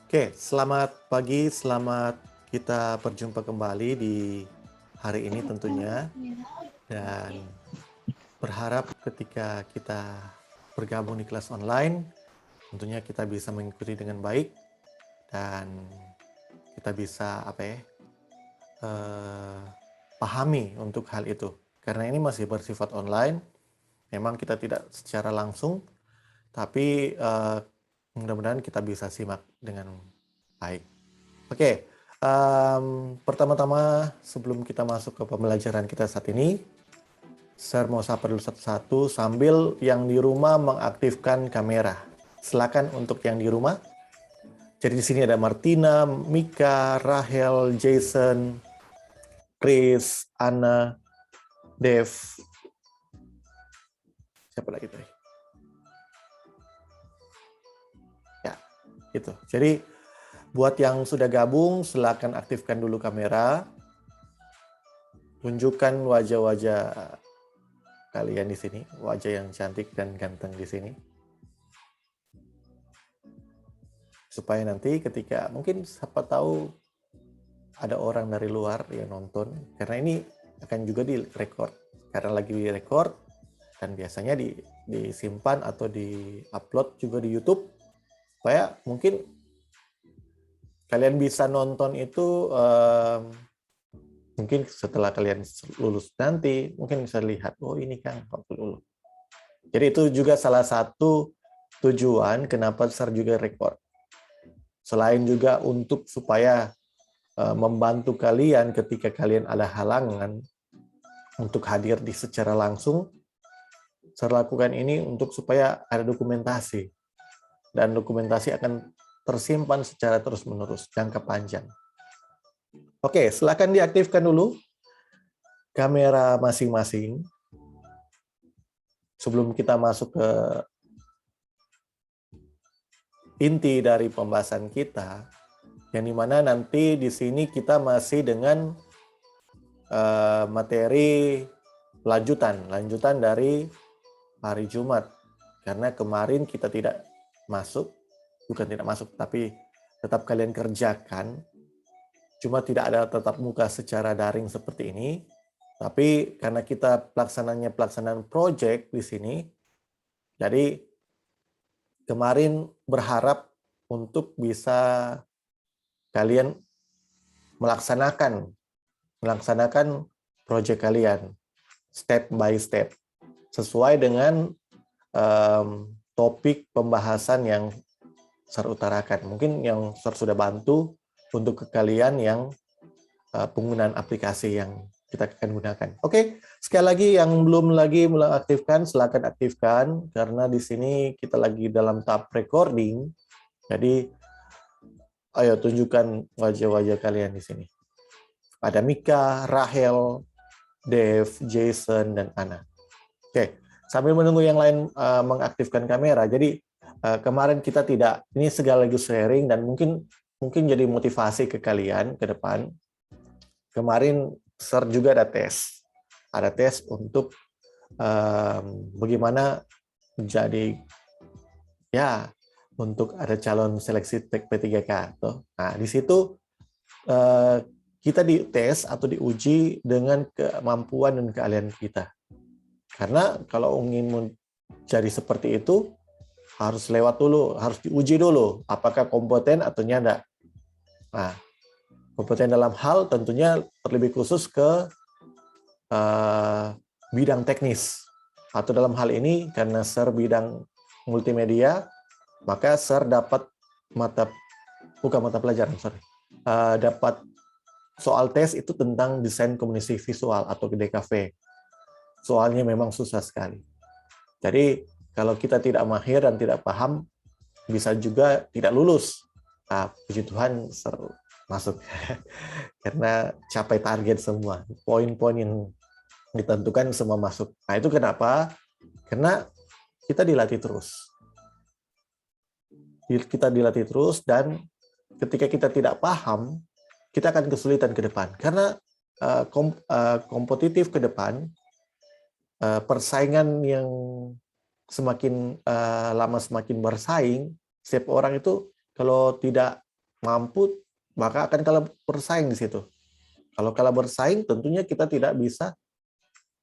Oke, selamat pagi, selamat kita berjumpa kembali di hari ini tentunya. Dan berharap ketika kita bergabung di kelas online, tentunya kita bisa mengikuti dengan baik. dan kita bisa pahami untuk hal itu. Karena ini masih bersifat online, memang kita tidak secara langsung, tapi mudah-mudahan kita bisa simak dengan baik. Oke, pertama-tama sebelum kita masuk ke pembelajaran kita saat ini, saya mau sapa dulu satu-satu sambil yang di rumah mengaktifkan kamera. Silakan untuk yang di rumah. Jadi di sini ada Martina, Mika, Rahel, Jason, Chris, Anna, Dev. Siapa lagi tadi? Ya, itu. Jadi buat yang sudah gabung, silakan aktifkan dulu kamera. Tunjukkan wajah-wajah kalian di sini, wajah yang cantik dan ganteng di sini. Supaya nanti ketika mungkin siapa tahu ada orang dari luar yang nonton, karena ini akan juga direkord, karena lagi direkord dan biasanya disimpan atau di-upload juga di YouTube, supaya mungkin kalian bisa nonton itu mungkin setelah kalian lulus nanti, mungkin bisa lihat, oh ini kan waktu lulus. Jadi itu juga salah satu tujuan kenapa SAR juga record. Selain juga untuk supaya membantu kalian ketika kalian ada halangan untuk hadir di secara langsung, saya lakukan ini untuk supaya ada dokumentasi. Dan dokumentasi akan tersimpan secara terus-menerus, jangka panjang. Oke, silakan diaktifkan dulu kamera masing-masing sebelum kita masuk ke inti dari pembahasan kita, yang dimana nanti di sini kita masih dengan materi lanjutan dari hari Jumat, karena kemarin kita tidak masuk, bukan tidak masuk, tapi tetap kalian kerjakan, cuma tidak ada tatap muka secara daring seperti ini, tapi karena kita pelaksanaan project di sini, jadi kemarin berharap untuk bisa kalian melaksanakan proyek kalian step by step sesuai dengan topik pembahasan yang saya utarakan. Mungkin yang saya sudah bantu untuk ke kalian yang penggunaan aplikasi yang kita akan gunakan. Oke, sekali lagi yang belum lagi mengaktifkan, silakan aktifkan, karena di sini kita lagi dalam tahap recording. Jadi, ayo tunjukkan wajah-wajah kalian di sini. Ada Mika, Rahel, Dev, Jason, dan Anna. Oke, sambil menunggu yang lain mengaktifkan kamera. Jadi kemarin kita tidak, ini sekaligus sharing dan mungkin jadi motivasi ke kalian ke depan. Kemarin SAR juga ada tes untuk bagaimana menjadi untuk ada calon seleksi P3K. Nah, di situ kita dites atau diuji dengan kemampuan dan keahlian kita. Karena kalau ingin menjadi seperti itu harus lewat dulu, harus diuji dulu apakah kompeten atau tidak. Nah, kompeten dalam hal tentunya terlebih khusus ke bidang teknis, atau dalam hal ini karena SAR bidang multimedia, maka SAR dapat dapat soal tes itu tentang desain komunikasi visual atau DKV. Soalnya memang susah sekali. Jadi kalau kita tidak mahir dan tidak paham, bisa juga tidak lulus. Nah, puji Tuhan masuk karena capai target semua, poin-poin yang ditentukan semua masuk. Nah, itu kenapa? Karena kita dilatih terus. Dan ketika kita tidak paham, kita akan kesulitan ke depan. Karena kompetitif ke depan, persaingan yang semakin lama semakin bersaing, setiap orang itu kalau tidak mampu, maka akan kalah bersaing di situ. Kalau kalah bersaing, tentunya kita tidak bisa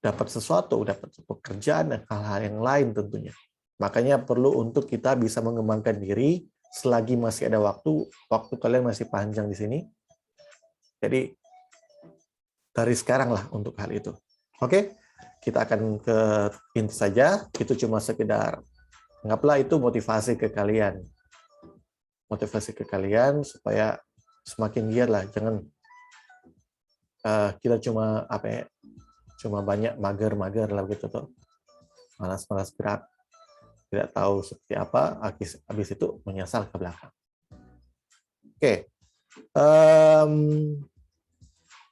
dapat sesuatu, dapat pekerjaan, dan hal-hal yang lain tentunya. Makanya perlu untuk kita bisa mengembangkan diri selagi masih ada waktu kalian masih panjang di sini. Jadi dari sekarang lah untuk hal itu. Oke, kita akan ke inti saja. Itu cuma sekedar, anggaplah itu motivasi ke kalian. Motivasi ke kalian supaya semakin giat lah. Jangan kita cuma cuma banyak mager-mager lah gitu tuh. Malas-malas gerak. Tidak tahu seperti apa, habis itu menyesal ke belakang. Oke.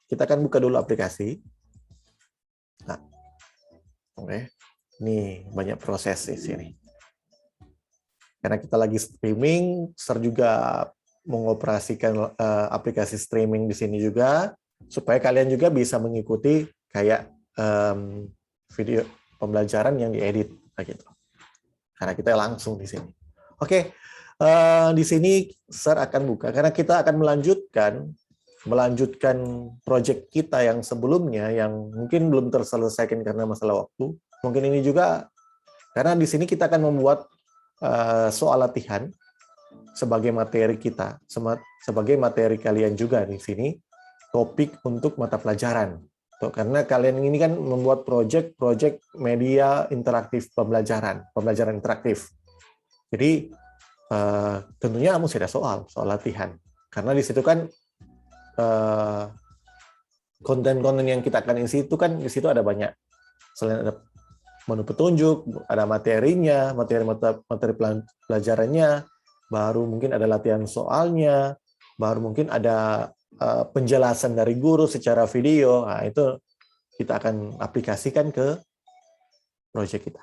Kita akan buka dulu aplikasi. Nah, oke. Ini banyak proses di sini. Karena kita lagi streaming, Sir juga mengoperasikan aplikasi streaming di sini juga, supaya kalian juga bisa mengikuti kayak video pembelajaran yang diedit, gitu. Karena kita langsung di sini. Oke, di sini Sir akan buka karena kita akan melanjutkan proyek kita yang sebelumnya yang mungkin belum terselesaikan karena masalah waktu. Mungkin ini juga karena di sini kita akan membuat soal latihan sebagai materi kita, sebagai materi kalian juga di sini, topik untuk mata pelajaran. Karena kalian ini kan membuat proyek media interaktif pembelajaran interaktif. Jadi tentunya mesti ada soal latihan. Karena di situ kan konten-konten yang kita akan isi itu kan di situ ada banyak. Selain ada menu petunjuk, ada materinya, materi pelajarannya, baru mungkin ada latihan soalnya, baru mungkin ada penjelasan dari guru secara video. Nah, itu kita akan aplikasikan ke proyek kita.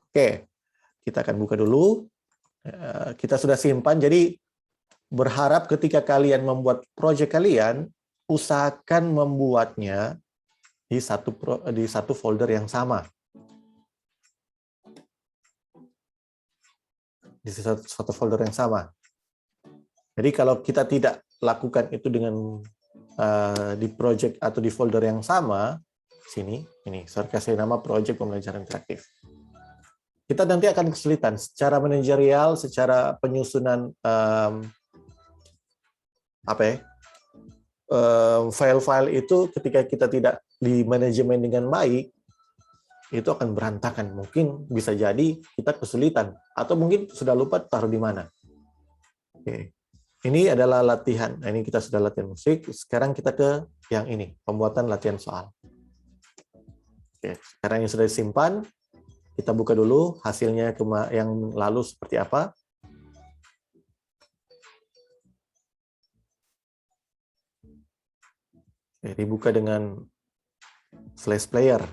Oke, kita akan buka dulu. Kita sudah simpan, jadi berharap ketika kalian membuat proyek kalian, usahakan membuatnya di satu folder yang sama. Di satu folder yang sama. Jadi kalau kita tidak lakukan itu dengan di project atau di folder yang sama, sini, ini saya kasih nama project pembelajaran interaktif. Kita nanti akan kesulitan secara manajerial, secara penyusunan file-file itu ketika kita tidak di manajemen dengan baik, itu akan berantakan. Mungkin bisa jadi kita kesulitan atau mungkin sudah lupa taruh di mana. Oke. Ini adalah latihan. Nah, ini kita sudah latihan musik. Sekarang kita ke yang ini, pembuatan latihan soal. Oke, sekarang yang sudah disimpan, kita buka dulu hasilnya yang lalu seperti apa. Oke, dibuka dengan Flash Player.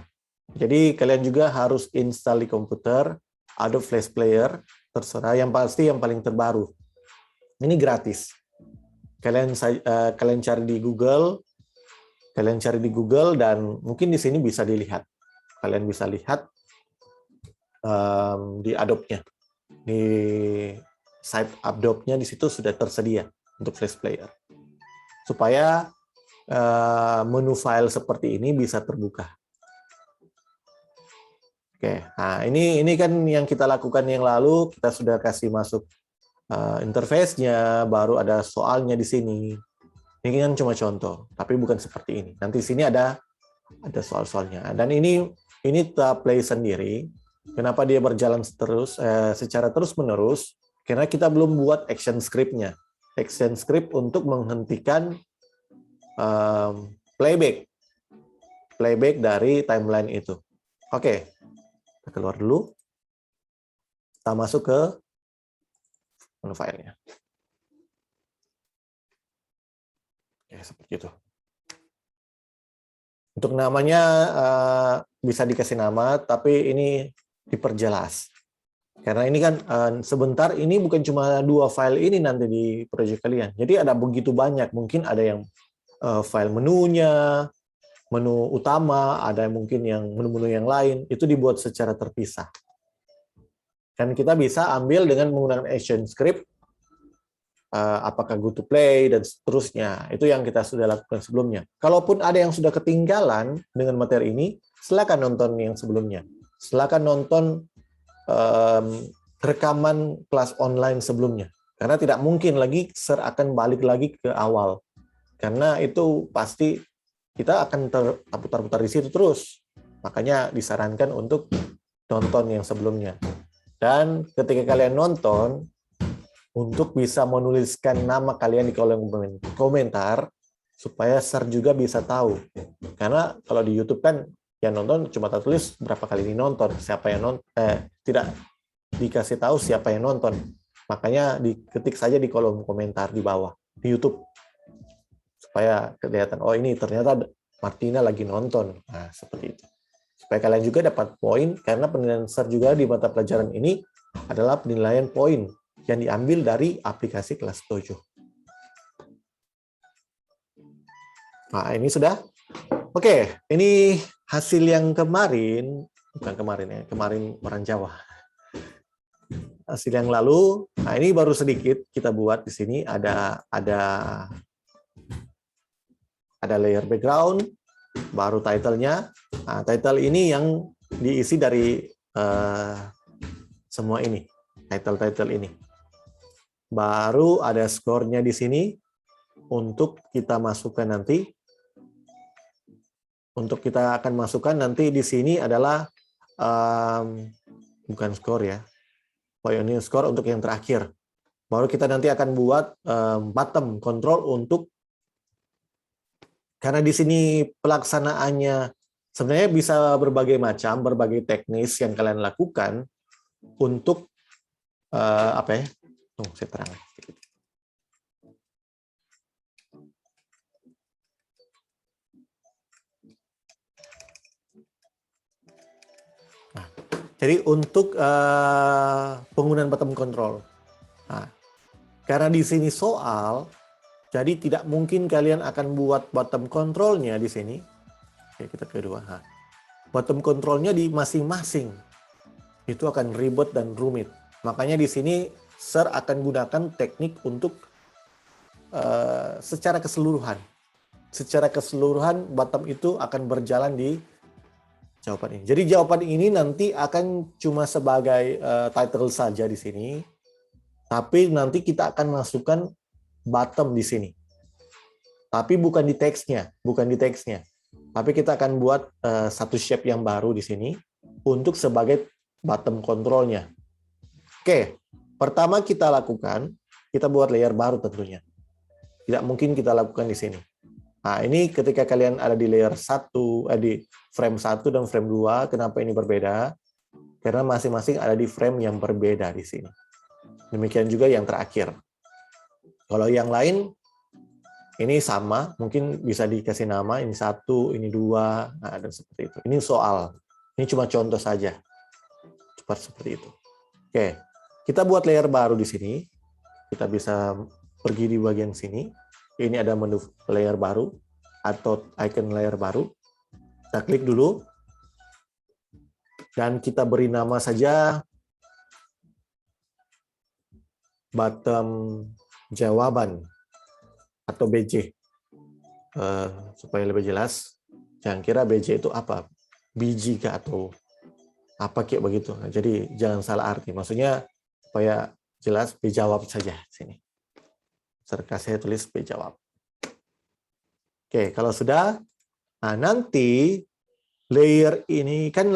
Jadi kalian juga harus install di komputer Adobe Flash Player, terserah. Yang pasti yang paling terbaru. Ini gratis. Kalian cari di Google, dan mungkin di sini bisa dilihat. Kalian bisa lihat di Adobe-nya, di site Adobe-nya di situ sudah tersedia untuk Flash Player, supaya menu file seperti ini bisa terbuka. Oke, nah ini kan yang kita lakukan yang lalu, kita sudah kasih masuk interface-nya, baru ada soalnya di sini. Ini kan cuma contoh, tapi bukan seperti ini. Nanti di sini ada soal-soalnya. Dan ini tak play sendiri. Kenapa dia berjalan terus secara terus-menerus? Karena kita belum buat action script-nya. Action script untuk menghentikan playback dari timeline itu. Oke, kita keluar dulu. Kita masuk ke menu filenya. Ya, seperti itu. Untuk namanya bisa dikasih nama, tapi ini diperjelas. Karena ini kan sebentar, ini bukan cuma 2 file ini nanti di proyek kalian. Jadi ada begitu banyak. Mungkin ada yang file menunya, menu utama, ada mungkin yang menu-menu yang lain. Itu dibuat secara terpisah. Dan kita bisa ambil dengan menggunakan action script, apakah go to play, dan seterusnya. Itu yang kita sudah lakukan sebelumnya. Kalaupun ada yang sudah ketinggalan dengan materi ini, silakan nonton yang sebelumnya. Silakan nonton rekaman kelas online sebelumnya. Karena tidak mungkin lagi share akan balik lagi ke awal. Karena itu pasti kita akan terputar-putar di situ terus. Makanya disarankan untuk nonton yang sebelumnya. Dan ketika kalian nonton, untuk bisa menuliskan nama kalian di kolom komentar, supaya share juga bisa tahu. Karena kalau di YouTube kan yang nonton cuma tertulis berapa kali ini nonton, siapa yang nonton, tidak dikasih tahu siapa yang nonton. Makanya diketik saja di kolom komentar di bawah di YouTube supaya kelihatan, oh ini ternyata Martina lagi nonton. Nah, seperti itu. Supaya kalian juga dapat poin, karena penilaian share juga di mata pelajaran ini adalah penilaian poin yang diambil dari aplikasi kelas 7. Nah, ini sudah. Oke, ini hasil yang kemarin, bukan kemarin ya, kemarin orang Jawa. Hasil yang lalu, nah ini baru sedikit kita buat di sini, ada layer background, baru title-nya. Nah, title ini yang diisi dari semua ini, title ini. Baru ada skornya di sini untuk kita masukkan nanti. Untuk kita akan masukkan nanti di sini adalah bukan skor ya. Oh, ini skor untuk yang terakhir. Baru kita nanti akan buat bottom control untuk, karena di sini pelaksanaannya sebenarnya bisa berbagai macam, berbagai teknis yang kalian lakukan untuk apa ya? Saya terang. Nah, jadi untuk penggunaan bottom control. Nah, karena di sini soal, jadi tidak mungkin kalian akan buat bottom control-nya di sini. Oke, kita kedua. Nah, bottom control-nya di masing-masing. Itu akan ribet dan rumit. Makanya di sini share akan gunakan teknik untuk secara keseluruhan. Secara keseluruhan bottom itu akan berjalan di jawaban ini. Jadi jawaban ini nanti akan cuma sebagai title saja di sini. Tapi nanti kita akan masukkan bottom di sini. Tapi bukan di teksnya, Tapi kita akan buat satu shape yang baru di sini untuk sebagai bottom control-nya. Oke, pertama kita lakukan, kita buat layer baru tentunya. Tidak mungkin kita lakukan di sini. Nah, ini ketika kalian ada di layer 1, di frame 1 dan frame 2, kenapa ini berbeda? Karena masing-masing ada di frame yang berbeda di sini. Demikian juga yang terakhir. Kalau yang lain, ini sama, mungkin bisa dikasih nama, ini 1, ini 2, nah, dan seperti itu. Ini soal, ini cuma contoh saja. Seperti itu. Oke, kita buat layer baru di sini. Kita bisa pergi di bagian sini. Ini ada menu layer baru atau icon layer baru. Kita klik dulu. Dan kita beri nama saja bottom jawaban atau BJ. Supaya lebih jelas, jangan kira BJ itu apa? Biji kah atau apa kayak begitu. Nah, jadi jangan salah arti. Maksudnya supaya jelas, dijawab saja sini. Saya tulis jawab. Oke, kalau sudah, nah nanti layer ini kan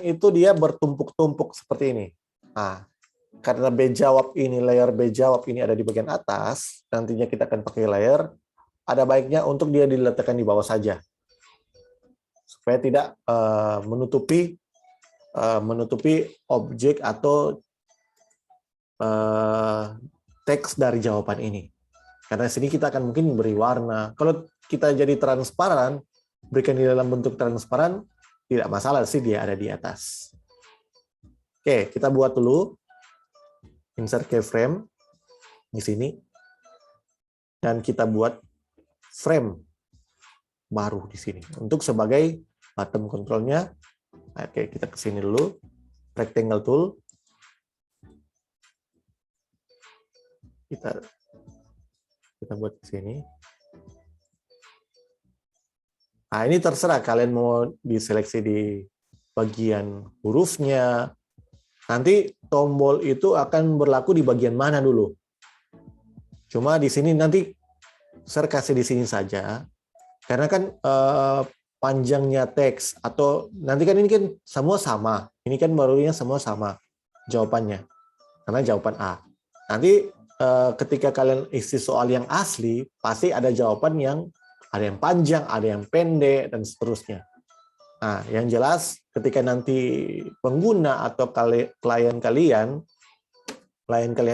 itu dia bertumpuk-tumpuk seperti ini. Nah, karena layer B jawab ini ada di bagian atas, nantinya kita akan pakai layer. Ada baiknya untuk dia diletakkan di bawah saja, supaya tidak menutupi objek atau teks dari jawaban ini. Karena sini kita akan mungkin beri warna. Kalau kita jadi transparan, berikan di dalam bentuk transparan, tidak masalah sih dia ada di atas. Oke, kita buat dulu insert keyframe di sini. Dan kita buat frame baru di sini untuk sebagai bottom control-nya. Oke, kita ke sini dulu. Rectangle tool. Kita buat di sini. Nah, ini terserah kalian mau diseleksi di bagian hurufnya. Nanti tombol itu akan berlaku di bagian mana dulu? Cuma di sini nanti saya kasih di sini saja, karena kan panjangnya teks atau nanti kan ini kan semua sama. Ini kan barunya semua sama jawabannya, karena jawaban A. Nanti ketika kalian isi soal yang asli, pasti ada jawaban yang ada yang panjang, ada yang pendek, dan seterusnya. Nah, yang jelas ketika nanti pengguna atau klien kalian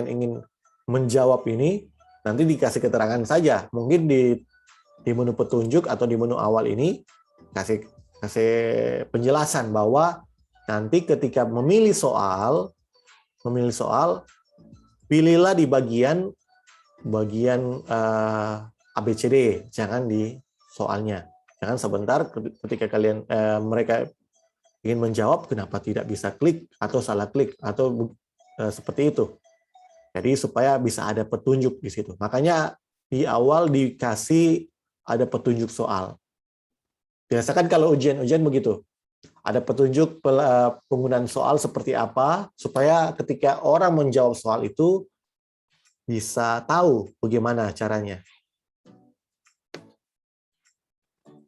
ingin menjawab ini, nanti dikasih keterangan saja. Mungkin di menu petunjuk atau di menu awal ini kasih penjelasan bahwa nanti ketika memilih soal, pilihlah di bagian ABCD, jangan di soalnya. Jangan sebentar ketika mereka ingin menjawab, kenapa tidak bisa klik atau salah klik atau seperti itu. Jadi supaya bisa ada petunjuk di situ. Makanya di awal dikasih ada petunjuk soal. Biasakan kalau ujian-ujian begitu. Ada petunjuk penggunaan soal seperti apa, supaya ketika orang menjawab soal itu bisa tahu bagaimana caranya.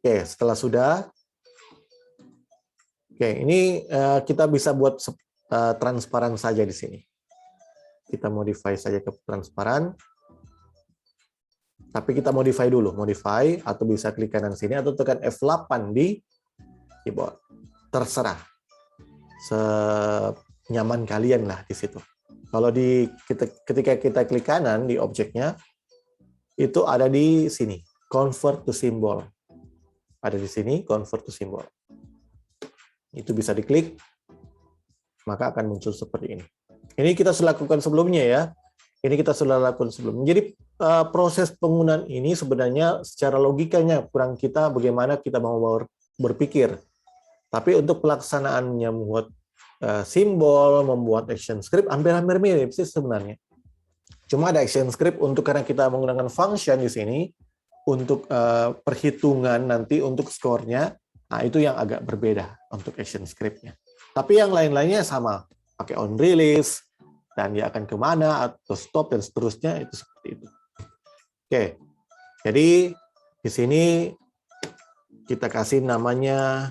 Oke, setelah sudah, oke, ini kita bisa buat transparan saja di sini. Kita modify saja ke transparan. Tapi kita modify dulu, modify, atau bisa klik kanan sini atau tekan F8 di keyboard. Terserah, senyaman kalian lah di situ. Kalau ketika kita klik kanan di objeknya, itu ada di sini, convert to symbol. Ada di sini, convert to symbol. Itu bisa diklik, maka akan muncul seperti ini. Ini kita sudah lakukan sebelumnya ya. Ini kita sudah lakukan sebelumnya. Jadi proses penggunaan ini sebenarnya secara logikanya kurang kita bagaimana kita mau berpikir. Tapi untuk pelaksanaannya membuat simbol, membuat action script hampir-hampir mirip sih sebenarnya. Cuma ada action script untuk karena kita menggunakan function di sini untuk perhitungan nanti untuk skornya. Nah, itu yang agak berbeda untuk action script-nya. Tapi yang lain-lainnya sama. Pakai on release, dan dia akan kemana, atau stop, dan seterusnya, itu seperti itu. Oke, jadi di sini kita kasih namanya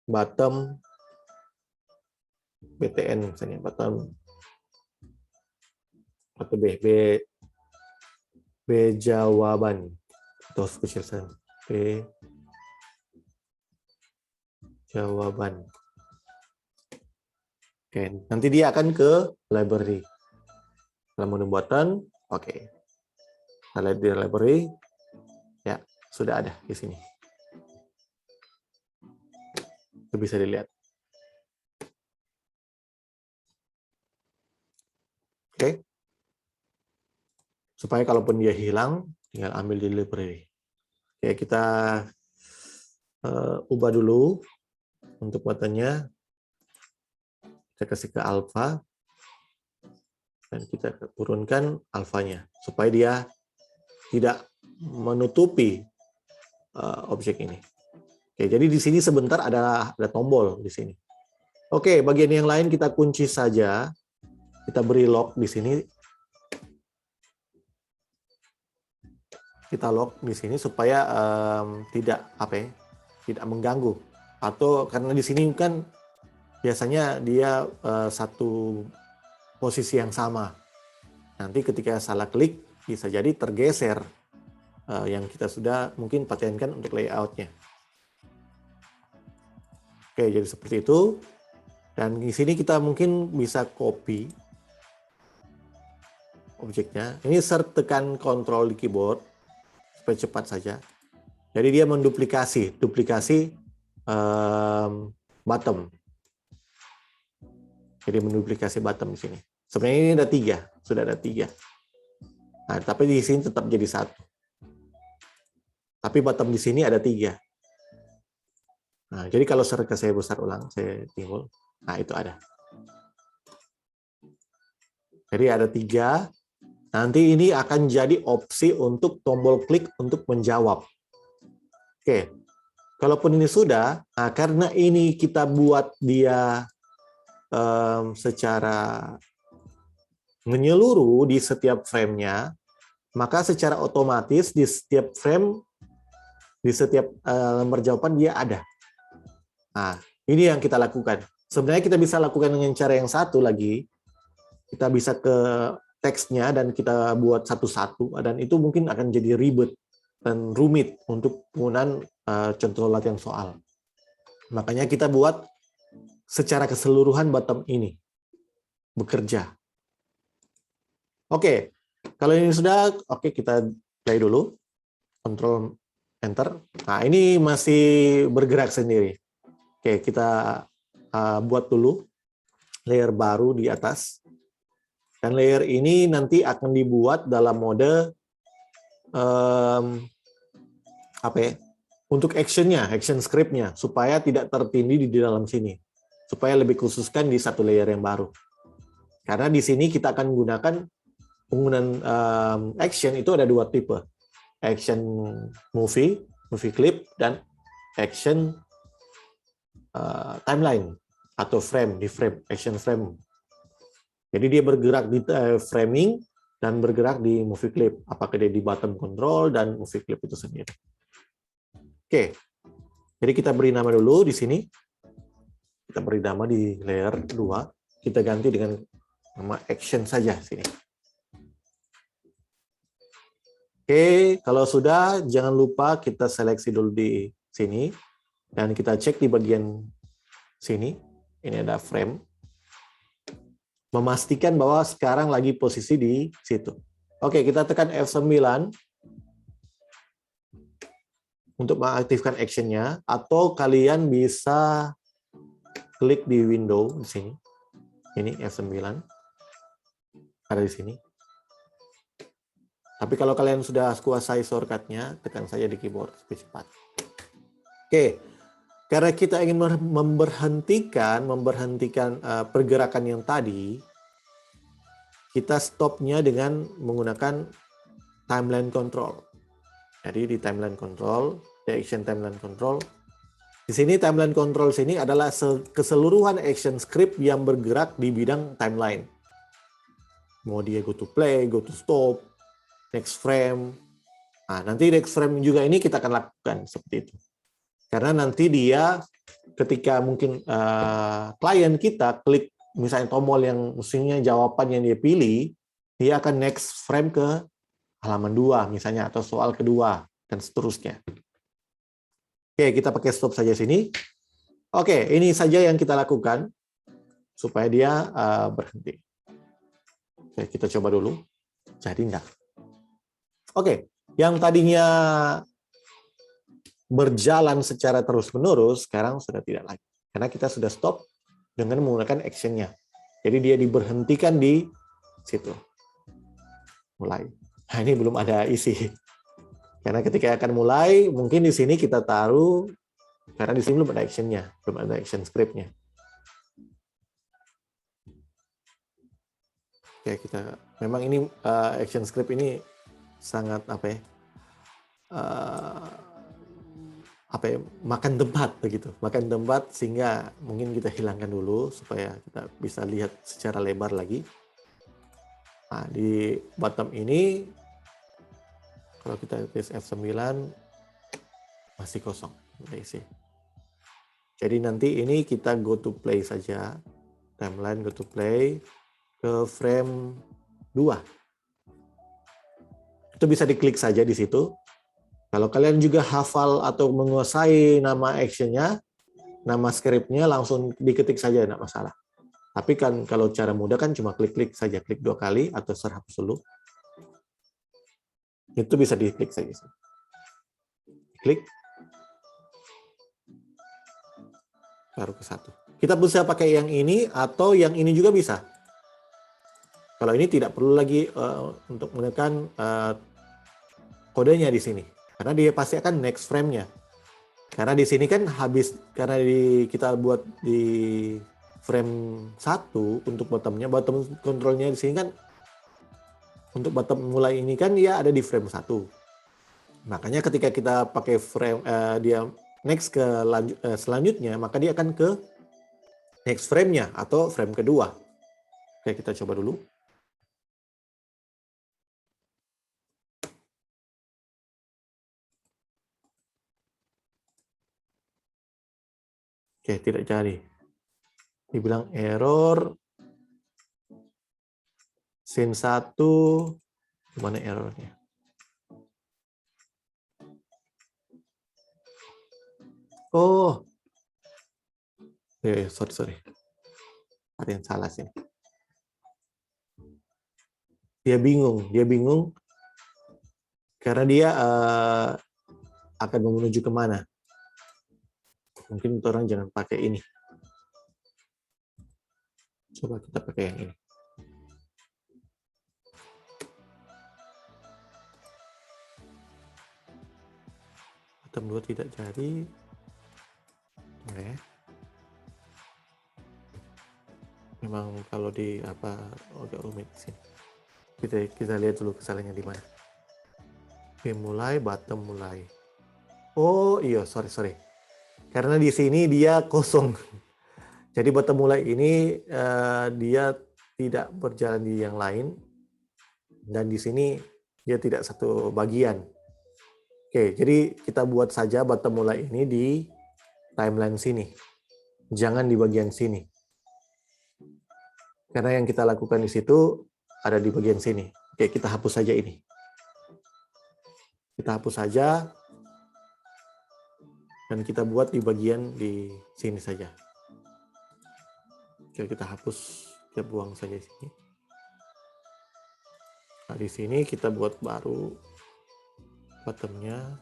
bottom BTN misalnya, bottom atau B jawaban atau spesial B jawaban. Oke, nanti dia akan ke library. Kalau menu button, oke. Kita lihat di library, ya sudah ada di sini. Itu bisa dilihat. Oke. Supaya kalaupun dia hilang, tinggal ambil di library. Oke, kita ubah dulu untuk buttonnya. Kita kasih ke alpha. Dan kita turunkan alfanya. Supaya dia tidak menutupi objek ini. Oke, jadi di sini sebentar ada tombol di sini. Oke, bagian yang lain kita kunci saja. Kita beri lock di sini. Kita lock di sini supaya tidak mengganggu. Atau karena di sini kan biasanya dia satu posisi yang sama. Nanti ketika salah klik bisa jadi tergeser yang kita sudah mungkin patenkan untuk layoutnya. Oke, jadi seperti itu. Dan di sini kita mungkin bisa copy objeknya. Ini tekan Ctrl di keyboard supaya cepat saja. Jadi dia menduplikasi bottom. Jadi menduplikasi bottom di sini. Sebenarnya ini ada 3, sudah ada 3. Nah, tapi di sini tetap jadi 1. Tapi bottom di sini ada 3. Nah, jadi kalau saya besar ulang, saya timbul. Nah, itu ada. Jadi ada 3. Nanti ini akan jadi opsi untuk tombol klik untuk menjawab. Oke. Kalaupun ini sudah, nah karena ini kita buat dia secara menyeluruh di setiap frame-nya, maka secara otomatis di setiap frame, di setiap lembar jawaban dia ada. Nah, ini yang kita lakukan. Sebenarnya kita bisa lakukan dengan cara yang satu lagi. Kita bisa ke teksnya dan kita buat satu-satu, dan itu mungkin akan jadi ribet dan rumit untuk penggunaan contoh latihan soal. Makanya kita buat secara keseluruhan bottom ini bekerja. Oke, kalau ini sudah, oke, kita play dulu. Control Enter. Nah, ini masih bergerak sendiri. Oke, kita buat dulu layer baru di atas. Dan layer ini nanti akan dibuat dalam mode apa ya? Untuk actionnya, action script-nya, supaya tidak tertindih di dalam sini. Supaya lebih khususkan di satu layer yang baru. Karena di sini kita akan menggunakan penggunaan action itu ada dua tipe. Action movie clip, dan action timeline atau frame, di frame, action frame. Jadi dia bergerak di framing dan bergerak di movie clip. Apakah dia di bottom control dan movie clip itu sendiri. Oke, jadi kita beri nama dulu di sini. Kita beri nama di layer 2. Kita ganti dengan nama action saja sini. Oke, kalau sudah, jangan lupa kita seleksi dulu di sini. Dan kita cek di bagian sini. Ini ada frame. Memastikan bahwa sekarang lagi posisi di situ. Oke, kita tekan F9 untuk mengaktifkan action-nya, atau kalian bisa klik di window di sini. Ini F9. Ada di sini. Tapi kalau kalian sudah kuasai shortcut-nya, tekan saja di keyboard spacebar. Oke, karena kita ingin memberhentikan pergerakan yang tadi, kita stopnya dengan menggunakan timeline control. Jadi di timeline control, di action timeline control, di sini timeline control sini adalah keseluruhan action script yang bergerak di bidang timeline. Mau dia go to play, go to stop, next frame. Nah, nanti next frame juga ini kita akan lakukan seperti itu. Karena nanti dia ketika mungkin klien kita klik misalnya tombol yang mestinya jawaban yang dia pilih, dia akan next frame ke halaman 2 misalnya, atau soal kedua, dan seterusnya. Oke, kita pakai stop saja sini. Oke, ini saja yang kita lakukan supaya dia berhenti. Oke, kita coba dulu. Jadi enggak. Oke, yang tadinya berjalan secara terus-menerus, sekarang sudah tidak lagi. Karena kita sudah stop dengan menggunakan action-nya. Jadi dia diberhentikan di situ. Mulai. Nah, ini belum ada isi. Karena ketika akan mulai, mungkin di sini kita taruh, karena di sini belum ada action-nya, belum ada action script-nya. Oke, kita memang ini action script ini sangat makan tempat begitu, makan tempat, sehingga mungkin kita hilangkan dulu supaya kita bisa lihat secara lebar lagi. Nah, di bottom ini kalau kita tes F9 masih kosong, isi. Jadi nanti ini kita go to play saja, timeline go to play ke frame 2. Itu bisa diklik saja di situ. Kalau kalian juga hafal atau menguasai nama action-nya, nama script-nya, langsung diketik saja, tidak masalah. Tapi kan kalau cara mudah kan cuma klik-klik saja, klik 2 kali atau serhapus dulu. Itu bisa diklik saja. Klik. Baru ke 1. Kita bisa pakai yang ini atau yang ini juga bisa. Kalau ini tidak perlu lagi untuk menekan kodenya di sini. Karena dia pasti akan next frame-nya. Karena di sini kan habis, karena kita buat di frame 1 untuk bottom-nya, bottom control-nya di sini kan, untuk bottom mulai ini kan dia ada di frame 1. Makanya ketika kita pakai frame, dia next ke selanjutnya, maka dia akan ke next frame-nya atau frame kedua. Oke, kita coba dulu. Oke, tidak jadi. Dibilang error. Scene 1, gimana errornya? Oh, sorry. Ada yang salah sih. Dia bingung karena dia akan menuju kemana. Mungkin orang jangan pakai ini. Coba kita pakai yang ini. Item 2 tidak jadi. Oke. Memang kalau di apa agak rumit sih. Kita lihat dulu kesalahannya di mana. Oke, mulai, bottom mulai. Oh iya, sorry. Karena di sini dia kosong. Jadi bottom mulai ini dia tidak berjalan di yang lain. Dan di sini dia tidak satu bagian. Oke, jadi kita buat saja bottom mulai ini di timeline sini. Jangan di bagian sini. Karena yang kita lakukan di situ ada di bagian sini. Oke, kita hapus saja ini. Kita hapus saja. Dan kita buat di bagian di sini saja. Oke, kita hapus. Kita buang saja sini. Nah, di sini kita buat baru bottomnya.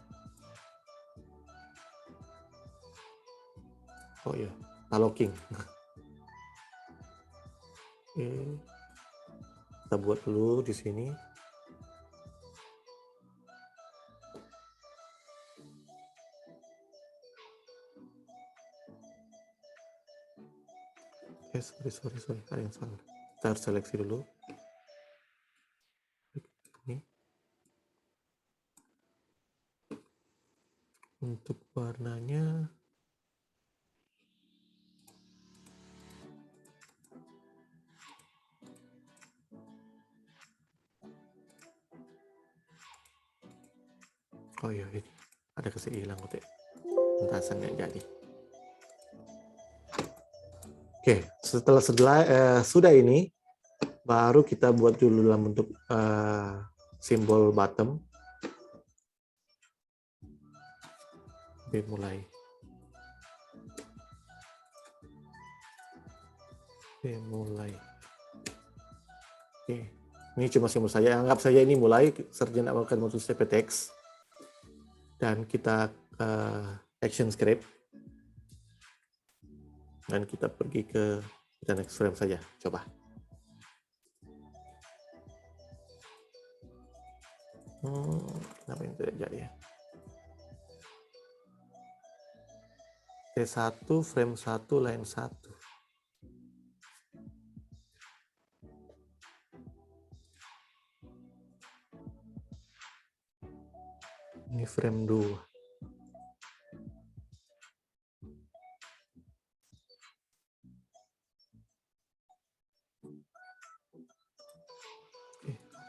Oh ya, locking. Oke. Kita buat dulu di sini. Sorry, ada yang salah. Kita harus seleksi dulu. Ini. Untuk warnanya oh iya, ini ada hilang kok. Pentasan nggak jadi. Oke, setelah sudah ini, baru kita buat dulu dalam bentuk simbol bottom. Oke, mulai. Oke, ini cuma simbol saja. Anggap saja ini mulai. Sarjana akan menulis text. Dan kita action script. Dan kita pergi ke kita next frame saja. Coba. Kenapa ini tidak jadi ya? T1, frame 1, line 1. Ini frame 2.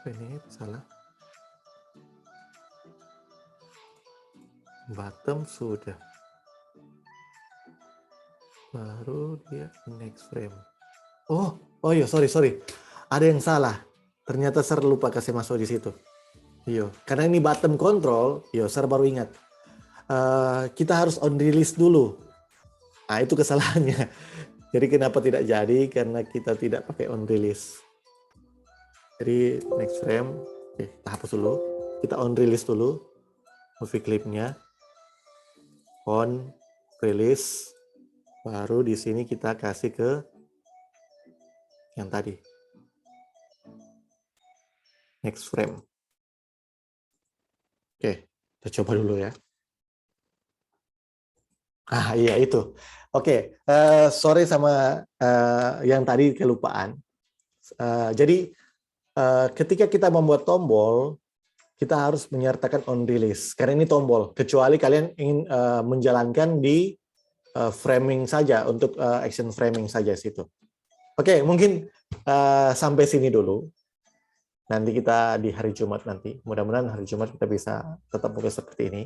Ini salah. Bottom sudah. Baru dia next frame. Oh iya, sorry. Ada yang salah. Ternyata saya lupa kasih masuk di situ. Iya, karena ini bottom control. Iya, saya baru ingat. Kita harus on release dulu. Nah, itu kesalahannya. Jadi kenapa tidak jadi? Karena kita tidak pakai on release. Jadi next frame, kita hapus dulu. Kita on release dulu. Movie clipnya. On release. Baru di sini kita kasih ke yang tadi. Next frame. Oke, kita coba dulu ya. Iya itu. Oke, sorry sama yang tadi kelupaan. Jadi ketika kita membuat tombol, kita harus menyertakan on release. Karena ini tombol, kecuali kalian ingin menjalankan di framing saja, untuk action framing saja situ. Oke, mungkin sampai sini dulu. Nanti kita di hari Jumat nanti, mudah-mudahan hari Jumat kita bisa tetap buka seperti ini.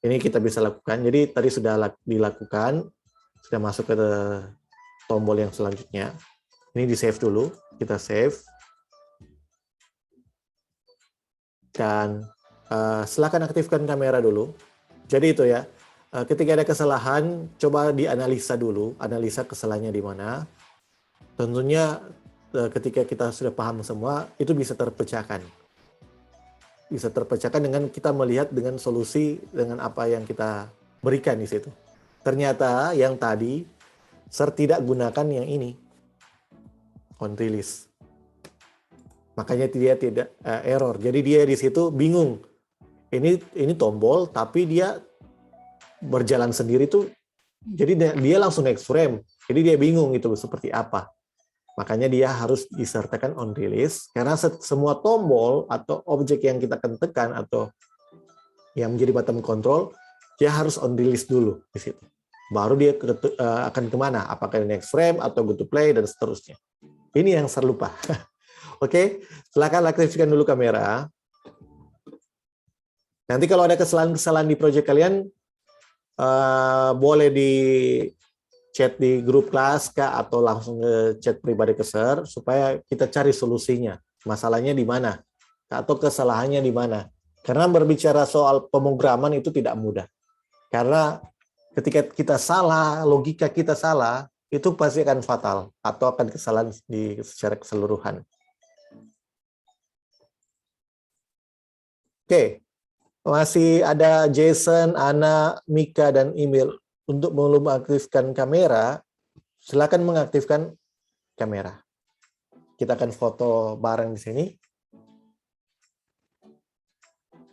Ini kita bisa lakukan. Jadi tadi sudah dilakukan, sudah masuk ke tombol yang selanjutnya. Ini di save dulu, kita save. Dan silakan aktifkan kamera dulu. Jadi itu ya, ketika ada kesalahan, coba dianalisa dulu, analisa kesalahannya di mana. Tentunya ketika kita sudah paham semua, itu bisa terpecahkan. Bisa terpecahkan dengan kita melihat dengan solusi, dengan apa yang kita berikan di situ. Ternyata yang tadi, tidak gunakan yang ini, on release. Makanya dia tidak error. Jadi dia di situ bingung. Ini tombol, tapi dia berjalan sendiri tuh. Jadi dia langsung next frame. Jadi dia bingung itu seperti apa. Makanya dia harus disertakan on release. Karena semua tombol atau objek yang kita akan tekan atau yang menjadi button control, dia harus on release dulu di situ. Baru dia akan kemana? Apakah next frame atau go to play dan seterusnya. Ini yang saya lupa. Oke, silakan aktifkan dulu kamera. Nanti kalau ada kesalahan-kesalahan di proyek kalian, boleh di chat di grup kelas kah, atau langsung ke chat pribadi ke Sir, supaya kita cari solusinya. Masalahnya di mana? Atau kesalahannya di mana? Karena berbicara soal pemrograman itu tidak mudah. Karena ketika kita salah, logika kita salah, itu pasti akan fatal, atau akan kesalahan secara keseluruhan. Oke, masih ada Jason, Ana, Mika, dan Emil. Untuk belum mengaktifkan kamera, silakan mengaktifkan kamera. Kita akan foto bareng di sini.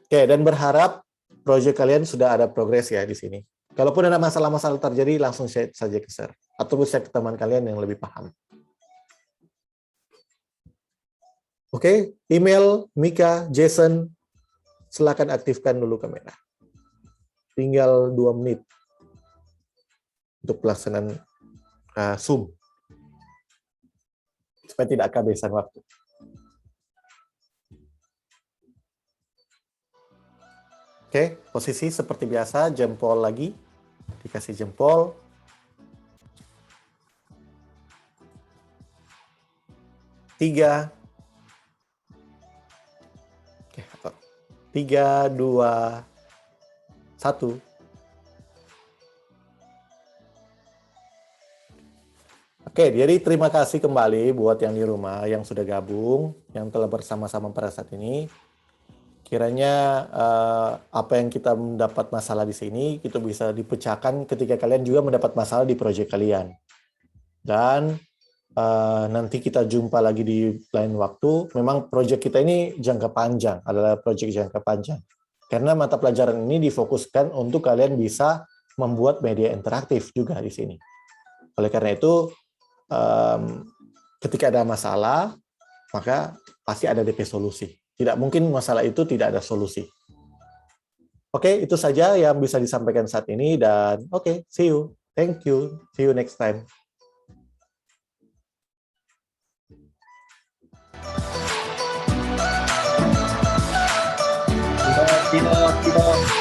Oke, dan berharap proyek kalian sudah ada progres ya di sini. Kalaupun ada masalah-masalah terjadi, langsung share saja ke Sir. Atau share ke teman kalian yang lebih paham. Oke, Emil, Mika, Jason, silakan aktifkan dulu kamera. Tinggal 2 menit untuk pelaksanaan Zoom. Supaya tidak kehabisan waktu. Oke, posisi seperti biasa, jempol lagi. Dikasih jempol. Tiga. Oke, 3, 2, 1. Oke, jadi terima kasih kembali buat yang di rumah, yang sudah gabung, yang telah bersama-sama pada saat ini. Kiranya apa yang kita mendapat masalah di sini, itu bisa dipecahkan ketika kalian juga mendapat masalah di proyek kalian. Dan nanti kita jumpa lagi di lain waktu. Memang proyek kita ini jangka panjang, adalah proyek jangka panjang. Karena mata pelajaran ini difokuskan untuk kalian bisa membuat media interaktif juga di sini. Oleh karena itu, ketika ada masalah, maka pasti ada DP solusi. Tidak mungkin masalah itu tidak ada solusi. Oke, itu saja yang bisa disampaikan saat ini. Dan oke, see you. Thank you. See you next time. Tidak.